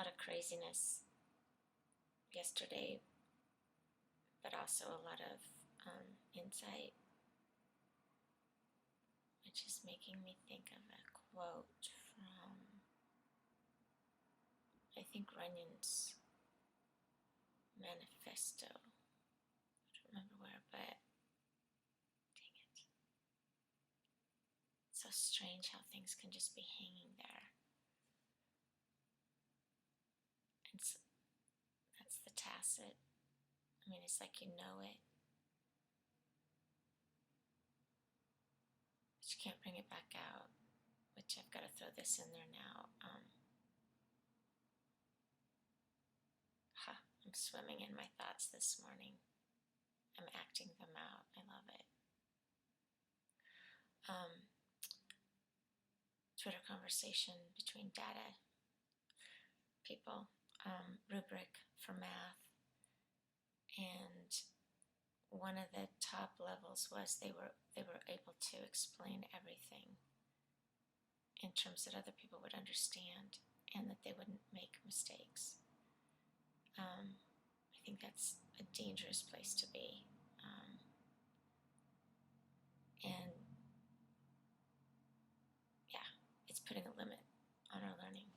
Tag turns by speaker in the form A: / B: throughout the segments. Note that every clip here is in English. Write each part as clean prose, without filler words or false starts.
A: lot of craziness yesterday, but also a lot of insight, which is making me think of a quote from, I think, Runyon's manifesto. I don't remember where, but dang it. It's so strange how things can just be hanging there. And so that's the tacit. I mean, it's like you know it, but you can't bring it back out, which I've got to throw this in there now. I'm swimming in my thoughts this morning. I'm acting them out. I love it. Twitter conversation between data people, rubric for math, and one of the top levels was they were able to explain everything in terms that other people would understand and that they wouldn't make mistakes. I think that's a dangerous place to be. And yeah, it's putting a limit on our learning.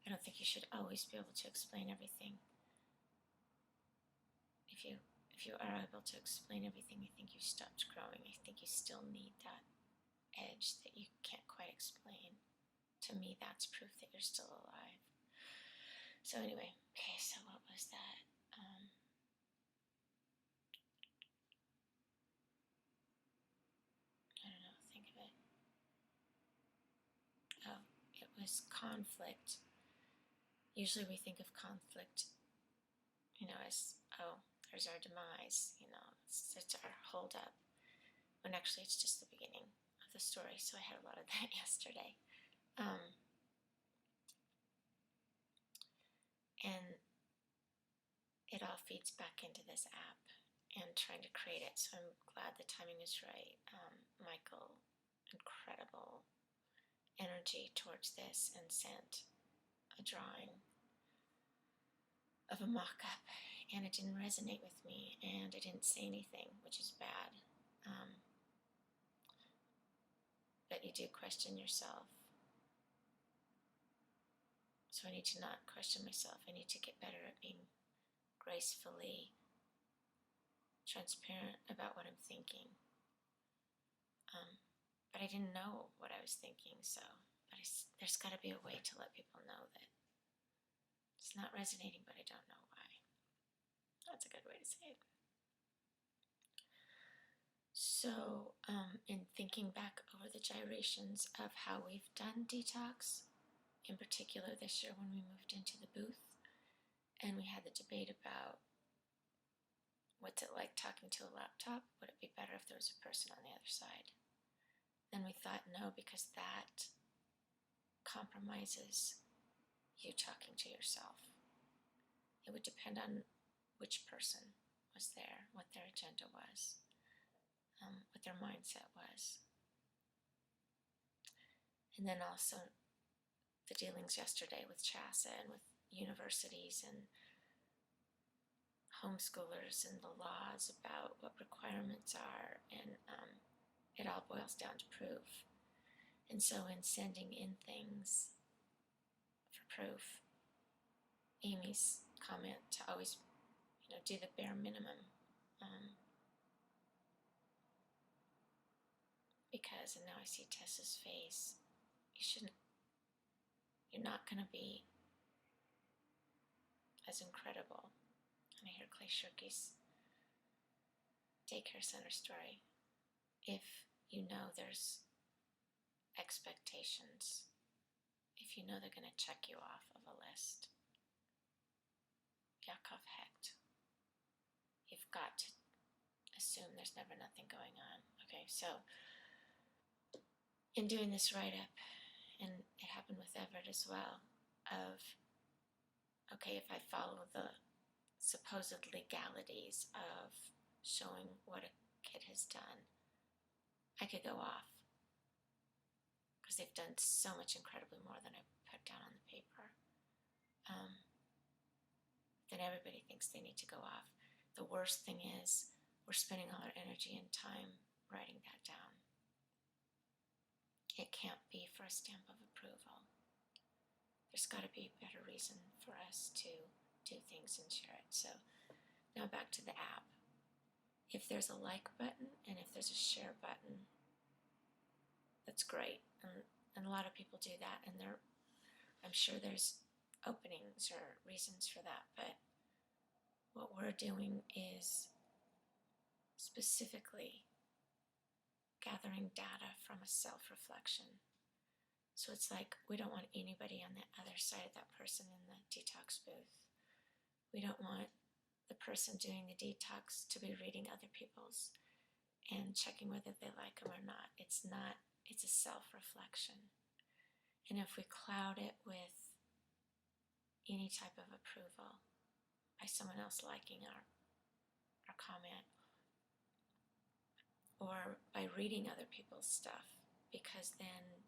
A: I don't think you should always be able to explain everything. If you are able to explain everything, I think you've stopped growing. I think you still need that edge that you can't quite explain. To me, that's proof that you're still alive. So anyway, okay, so what was that? I don't know, think of it. Oh, it was conflict. Usually we think of conflict, as, oh, there's our demise, it's our hold up. When actually it's just the beginning of the story. So I had a lot of that yesterday. And it all feeds back into this app and trying to create it. So I'm glad the timing is right. Michael, incredible energy towards this, and sent a drawing of a mock-up, and it didn't resonate with me, and I didn't say anything, which is bad. But you do question yourself. So I need to not question myself. I need to get better at being gracefully transparent about what I'm thinking. But I didn't know what I was thinking, there's got to be a way to let people know that it's not resonating, but I don't know why. That's a good way to say it. So, in thinking back over the gyrations of how we've done detox, in particular this year when we moved into the booth, and we had the debate about what's it like talking to a laptop? Would it be better if there was a person on the other side? Then we thought no, because that compromises you talking to yourself. It would depend on which person was there, what their agenda was, what their mindset was. And then also the dealings yesterday with CHASA and with universities and homeschoolers and the laws about what requirements are, and it all boils down to proof. And so in sending in things for proof, Amy's comment to always, do the bare minimum, because, and now I see Tessa's face, you're not going to be as incredible. And I hear Clay Shirky's daycare center story. If you know there's expectations, if you know they're going to check you off of a list, Yakov Hecht, you've got to assume there's never nothing going on. Okay, so in doing this write-up, and it happened with Everett as well, of, okay, if I follow the supposed legalities of showing what a kid has done, I could go off, because they've done so much incredibly more than I put down on the paper. then everybody thinks they need to go off. The worst thing is we're spending all our energy and time writing that down. It can't be for a stamp of approval. There's got to be a better reason for us to do things and share it. So now back to the app. If there's a like button and if there's a share button, that's great. And a lot of people do that, and I'm sure there's openings or reasons for that, but what we're doing is specifically gathering data from a self-reflection. So it's like we don't want anybody on the other side of that person in the detox booth. We don't want the person doing the detox to be reading other people's and checking whether they like them or not. It's a self-reflection. And if we cloud it with any type of approval by someone else liking our comment, or by reading other people's stuff, because then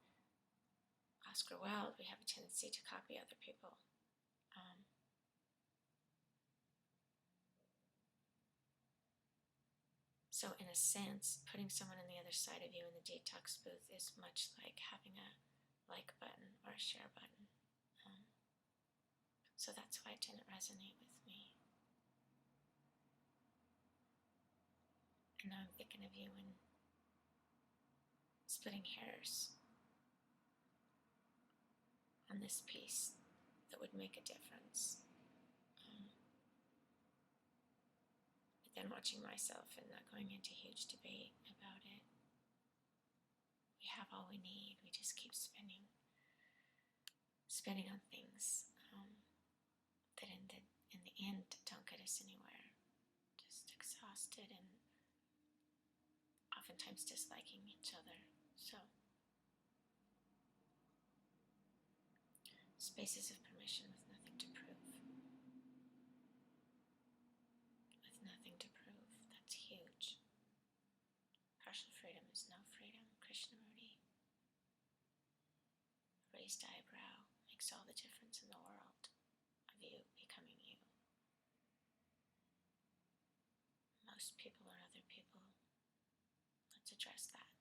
A: Oscar Wilde, we have a tendency to copy other people. So in a sense, putting someone on the other side of you in the detox booth is much like having a like button or a share button. So that's why it didn't resonate with me. And now I'm thinking of you and splitting hairs on this piece that would make a difference. But then watching myself and not going into huge debate about it. We have all we need. We just keep spending on things that in the end don't get us anywhere. Just exhausted and oftentimes disliking each other. So spaces of permission with nothing to prove. With nothing to prove. That's huge. Partial freedom is no freedom. Krishnamurti. Raised eyebrow makes all the difference in the world of you becoming you. Most people are other people. Let's address that.